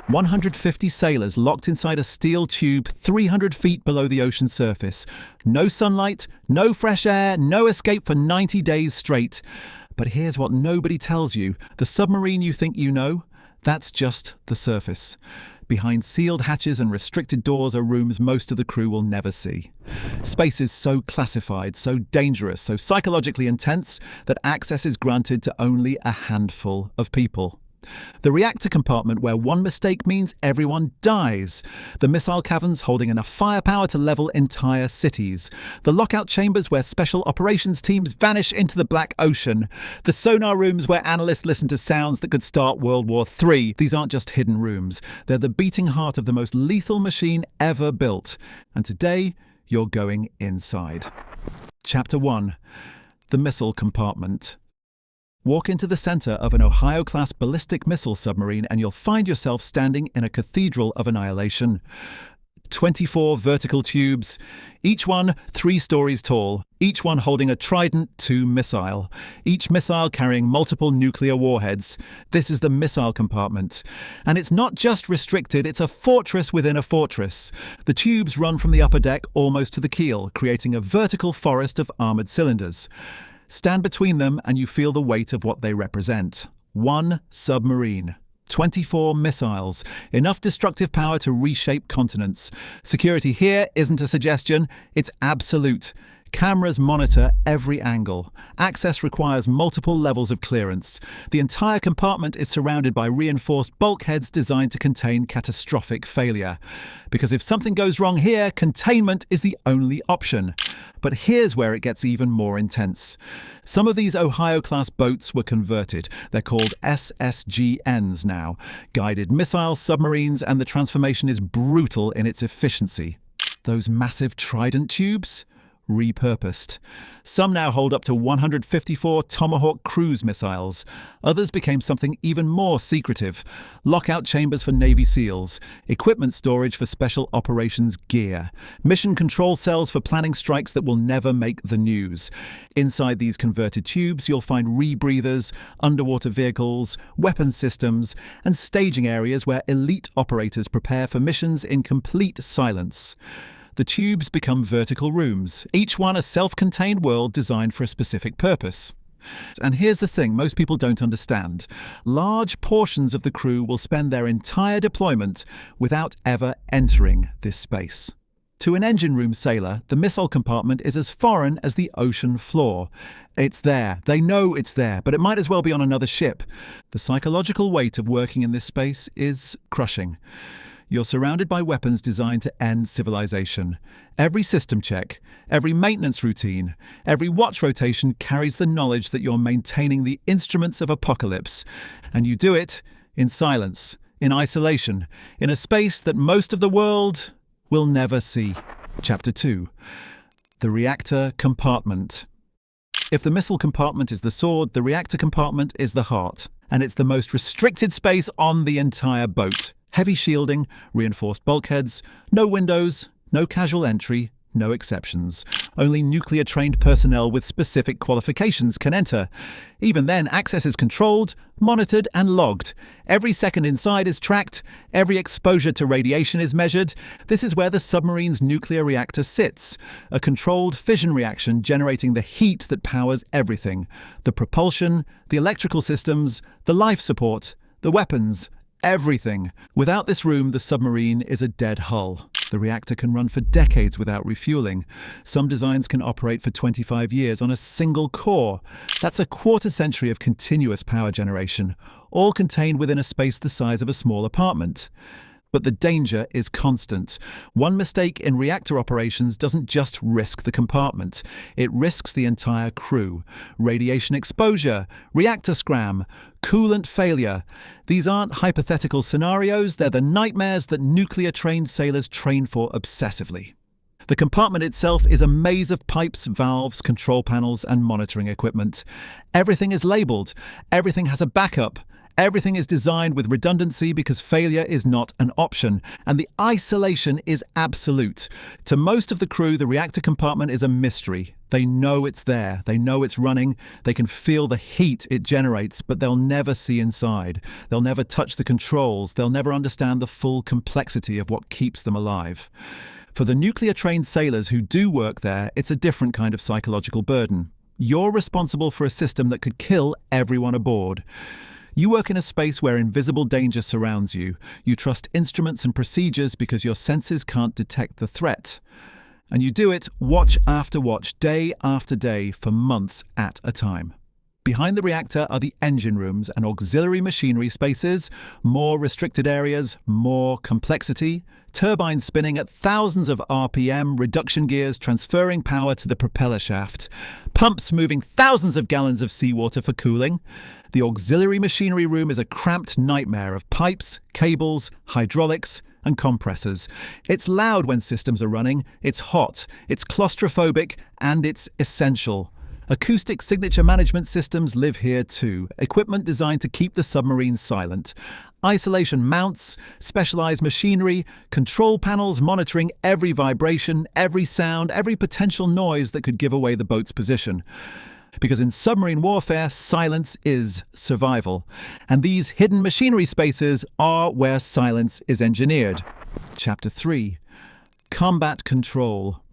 150 sailors locked inside a steel tube 300 feet below the ocean surface. No sunlight, no fresh air, no escape for 90 days straight. But here's what nobody tells you. The submarine you think you know, that's just the surface. Behind sealed hatches and restricted doors are rooms most of the crew will never see. Space is so classified, so dangerous, so psychologically intense that access is granted to only a handful of people. The reactor compartment where one mistake means everyone dies. The missile caverns holding enough firepower to level entire cities. The lockout chambers where special operations teams vanish into the Black Ocean. The sonar rooms where analysts listen to sounds that could start World War III. These aren't just hidden rooms. They're the beating heart of the most lethal machine ever built. And today, you're going inside. Chapter 1. The Missile Compartment. Walk into the center of an Ohio-class ballistic missile submarine and you'll find yourself standing in a cathedral of annihilation. 24 vertical tubes, each one 3 stories tall, each one holding a Trident II missile, each missile carrying multiple nuclear warheads. This is the missile compartment. And it's not just restricted, it's a fortress within a fortress. The tubes run from the upper deck almost to the keel, creating a vertical forest of armored cylinders. Stand between them and you feel the weight of what they represent. One submarine. 24 missiles. Enough destructive power to reshape continents. Security here isn't a suggestion, it's absolute. Cameras monitor every angle. Access requires multiple levels of clearance. The entire compartment is surrounded by reinforced bulkheads designed to contain catastrophic failure. Because if something goes wrong here, containment is the only option. But here's where it gets even more intense. Some of these Ohio-class boats were converted. They're called SSGNs now, guided missile submarines, and the transformation is brutal in its efficiency. Those massive Trident tubes? Repurposed. Some now hold up to 154 Tomahawk cruise missiles. Others became something even more secretive. Lockout chambers for Navy SEALs, equipment storage for special operations gear, mission control cells for planning strikes that will never make the news. Inside these converted tubes, you'll find rebreathers, underwater vehicles, weapons systems, and staging areas where elite operators prepare for missions in complete silence. The tubes become vertical rooms, each one a self-contained world designed for a specific purpose. And here's the thing most people don't understand. Large portions of the crew will spend their entire deployment without ever entering this space. To an engine room sailor, the missile compartment is as foreign as the ocean floor. It's there, they know it's there, but it might as well be on another ship. The psychological weight of working in this space is crushing. You're surrounded by weapons designed to end civilization. Every system check, every maintenance routine, every watch rotation carries the knowledge that you're maintaining the instruments of apocalypse. And you do it in silence, in isolation, in a space that most of the world will never see. Chapter 2. The Reactor Compartment. If the missile compartment is the sword, the reactor compartment is the heart. And it's the most restricted space on the entire boat. Heavy shielding, reinforced bulkheads, no windows, no casual entry, no exceptions. Only nuclear-trained personnel with specific qualifications can enter. Even then, access is controlled, monitored, and logged. Every second inside is tracked. Every exposure to radiation is measured. This is where the submarine's nuclear reactor sits, a controlled fission reaction generating the heat that powers everything. The propulsion, the electrical systems, the life support, the weapons, everything. Without this room, the submarine is a dead hull. The reactor can run for decades without refueling. Some designs can operate for 25 years on a single core. That's a quarter century of continuous power generation, all contained within a space the size of a small apartment. But the danger is constant. One mistake in reactor operations doesn't just risk the compartment. It risks the entire crew. Radiation exposure, reactor scram, coolant failure. These aren't hypothetical scenarios, they're the nightmares that nuclear-trained sailors train for obsessively. The compartment itself is a maze of pipes, valves, control panels, and monitoring equipment. Everything is labelled. Everything has a backup. Everything is designed with redundancy because failure is not an option, and the isolation is absolute. To most of the crew, the reactor compartment is a mystery. They know it's there, they know it's running, they can feel the heat it generates, but they'll never see inside. They'll never touch the controls, they'll never understand the full complexity of what keeps them alive. For the nuclear-trained sailors who do work there, it's a different kind of psychological burden. You're responsible for a system that could kill everyone aboard. You work in a space where invisible danger surrounds you. You trust instruments and procedures because your senses can't detect the threat. And you do it watch after watch, day after day, for months at a time. Behind the reactor are the engine rooms and auxiliary machinery spaces, more restricted areas, more complexity, turbines spinning at thousands of RPM, reduction gears transferring power to the propeller shaft, pumps moving thousands of gallons of seawater for cooling. The auxiliary machinery room is a cramped nightmare of pipes, cables, hydraulics, and compressors. It's loud when systems are running, it's hot, it's claustrophobic, and it's essential. Acoustic signature management systems live here too, equipment designed to keep the submarine silent. Isolation mounts, specialized machinery, control panels monitoring every vibration, every sound, every potential noise that could give away the boat's position. Because in submarine warfare, silence is survival. And these hidden machinery spaces are where silence is engineered. Chapter 3. Combat Control.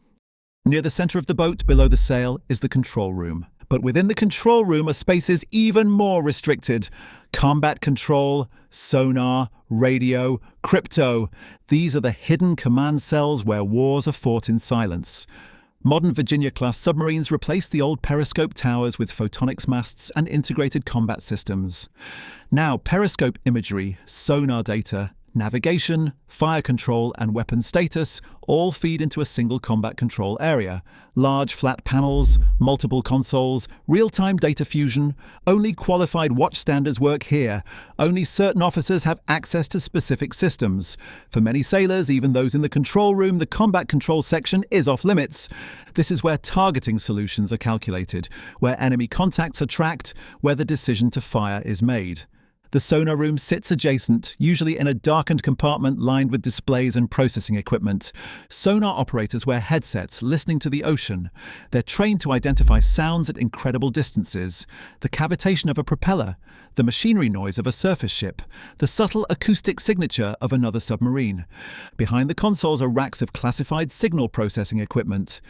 Near the center of the boat, below the sail, is the control room. But within the control room are spaces even more restricted. Combat control, sonar, radio, crypto. These are the hidden command cells where wars are fought in silence. Modern Virginia-class submarines replaced the old periscope towers with photonics masts and integrated combat systems. Now, periscope imagery, sonar data, navigation, fire control, and weapon status all feed into a single combat control area. Large flat panels, multiple consoles, real-time data fusion. Only qualified watchstanders work here. Only certain officers have access to specific systems. For many sailors, even those in the control room, the combat control section is off-limits. This is where targeting solutions are calculated, where enemy contacts are tracked, where the decision to fire is made. The sonar room sits adjacent, usually in a darkened compartment lined with displays and processing equipment. Sonar operators wear headsets, listening to the ocean. They're trained to identify sounds at incredible distances. The cavitation of a propeller, the machinery noise of a surface ship, the subtle acoustic signature of another submarine. Behind the consoles are racks of classified signal processing equipment.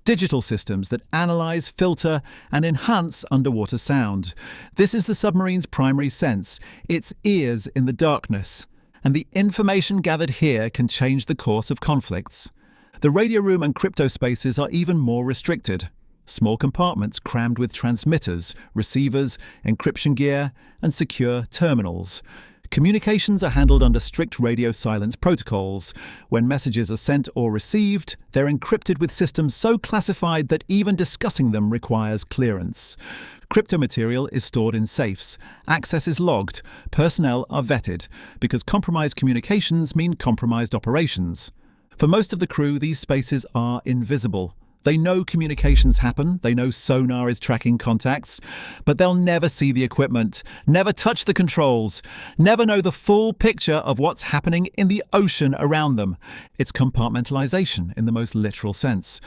Digital systems that analyze, filter, and enhance underwater sound. This is the submarine's primary sense, its ears in the darkness. And the information gathered here can change the course of conflicts. The radio room and crypto spaces are even more restricted. Small compartments crammed with transmitters, receivers, encryption gear, and secure terminals. Communications are handled under strict radio silence protocols. When messages are sent or received, they're encrypted with systems so classified that even discussing them requires clearance. Crypto material is stored in safes. Access is logged. Personnel are vetted, because compromised communications mean compromised operations. For most of the crew, these spaces are invisible. They know communications happen, they know sonar is tracking contacts, but they'll never see the equipment, never touch the controls, never know the full picture of what's happening in the ocean around them. It's compartmentalization in the most literal sense,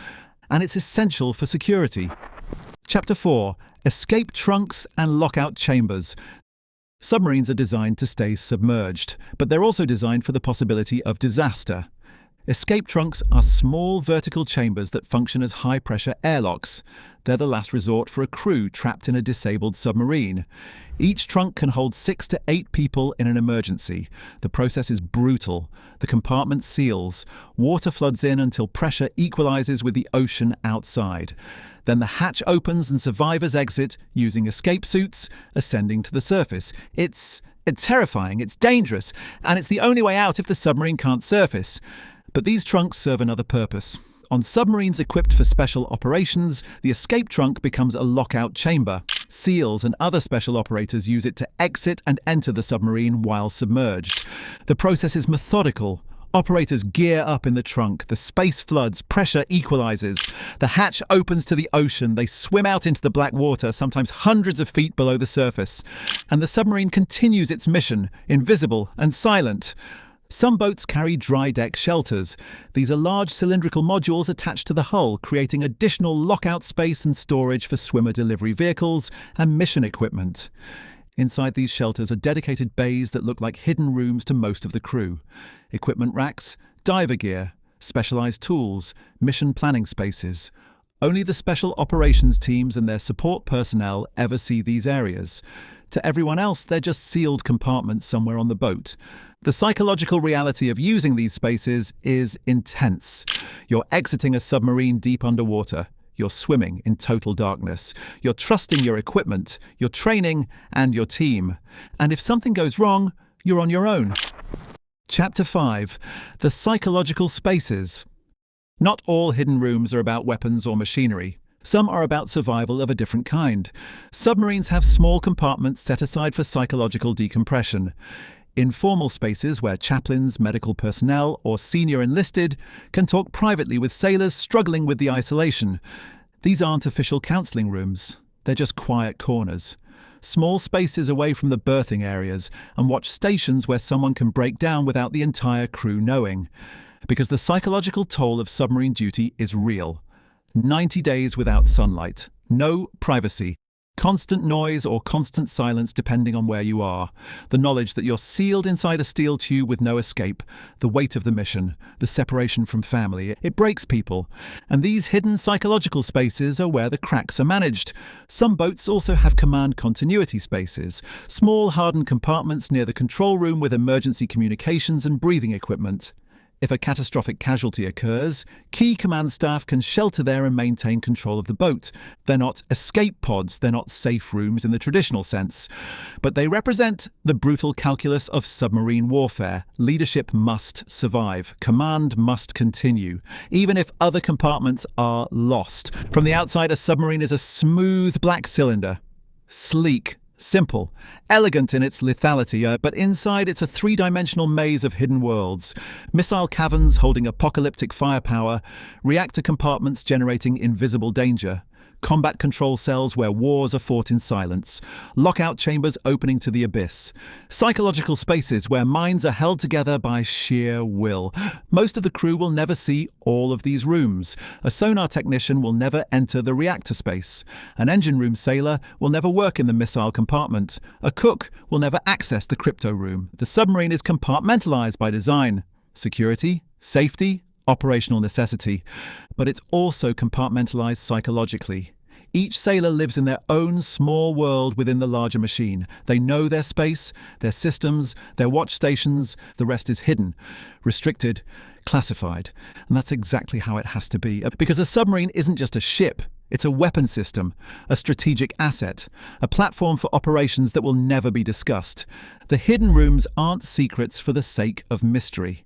and it's essential for security. Chapter 4. Escape trunks and lockout chambers. Submarines are designed to stay submerged, but they're also designed for the possibility of disaster. Escape trunks are small vertical chambers that function as high-pressure airlocks. They're the last resort for a crew trapped in a disabled submarine. Each trunk can hold 6 to 8 people in an emergency. The process is brutal. The compartment seals. Water floods in until pressure equalizes with the ocean outside. Then the hatch opens and survivors exit using escape suits, ascending to the surface. It's terrifying, it's dangerous, and it's the only way out if the submarine can't surface. But these trunks serve another purpose. On submarines equipped for special operations, the escape trunk becomes a lockout chamber. SEALs and other special operators use it to exit and enter the submarine while submerged. The process is methodical. Operators gear up in the trunk, the space floods, pressure equalizes. The hatch opens to the ocean, they swim out into the black water, sometimes hundreds of feet below the surface. And the submarine continues its mission, invisible and silent. Some boats carry dry deck shelters. These are large cylindrical modules attached to the hull, creating additional lockout space and storage for swimmer delivery vehicles and mission equipment. Inside these shelters are dedicated bays that look like hidden rooms to most of the crew. Equipment racks, diver gear, specialized tools, mission planning spaces. Only the special operations teams and their support personnel ever see these areas. To everyone else, they're just sealed compartments somewhere on the boat. The psychological reality of using these spaces is intense. You're exiting a submarine deep underwater. You're swimming in total darkness. You're trusting your equipment, your training, and your team. And if something goes wrong, you're on your own. Chapter 5. The Psychological Spaces. Not all hidden rooms are about weapons or machinery. Some are about survival of a different kind. Submarines have small compartments set aside for psychological decompression. Informal spaces where chaplains, medical personnel, or senior enlisted can talk privately with sailors struggling with the isolation. These aren't official counselling rooms. They're just quiet corners. Small spaces away from the berthing areas, and watch stations where someone can break down without the entire crew knowing. Because the psychological toll of submarine duty is real. 90 days without sunlight, no privacy, constant noise or constant silence depending on where you are, the knowledge that you're sealed inside a steel tube with no escape, the weight of the mission, the separation from family, it breaks people. And these hidden psychological spaces are where the cracks are managed. Some boats also have command continuity spaces, small hardened compartments near the control room with emergency communications and breathing equipment. If a catastrophic casualty occurs, key command staff can shelter there and maintain control of the boat. They're not escape pods, they're not safe rooms in the traditional sense. But they represent the brutal calculus of submarine warfare. Leadership must survive. Command must continue, even if other compartments are lost. From the outside, a submarine is a smooth black cylinder. Sleek. Simple, elegant in its lethality, but inside it's a three-dimensional maze of hidden worlds. Missile caverns holding apocalyptic firepower, reactor compartments generating invisible danger, combat control cells where wars are fought in silence, lockout chambers opening to the abyss, psychological spaces where minds are held together by sheer will. Most of the crew will never see all of these rooms. A sonar technician will never enter the reactor space. An engine room sailor will never work in the missile compartment. A cook will never access the crypto room. The submarine is compartmentalized by design. Security, safety, operational necessity. But it's also compartmentalized psychologically. Each sailor lives in their own small world within the larger machine. They know their space, their systems, their watch stations. The rest is hidden, restricted, classified. And that's exactly how it has to be. Because a submarine isn't just a ship. It's a weapon system, a strategic asset, a platform for operations that will never be discussed. The hidden rooms aren't secrets for the sake of mystery.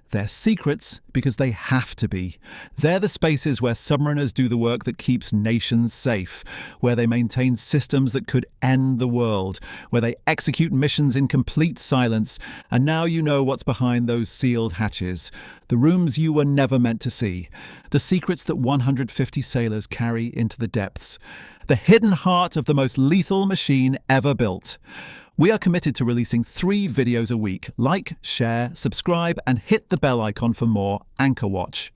They're secrets because they have to be. They're the spaces where submariners do the work that keeps nations safe, where they maintain systems that could end the world, where they execute missions in complete silence. And now you know what's behind those sealed hatches, the rooms you were never meant to see, the secrets that 150 sailors carry into the depths, the hidden heart of the most lethal machine ever built. We are committed to releasing 3 videos a week. Like, share, subscribe, and hit the bell icon for more Anchor Watch.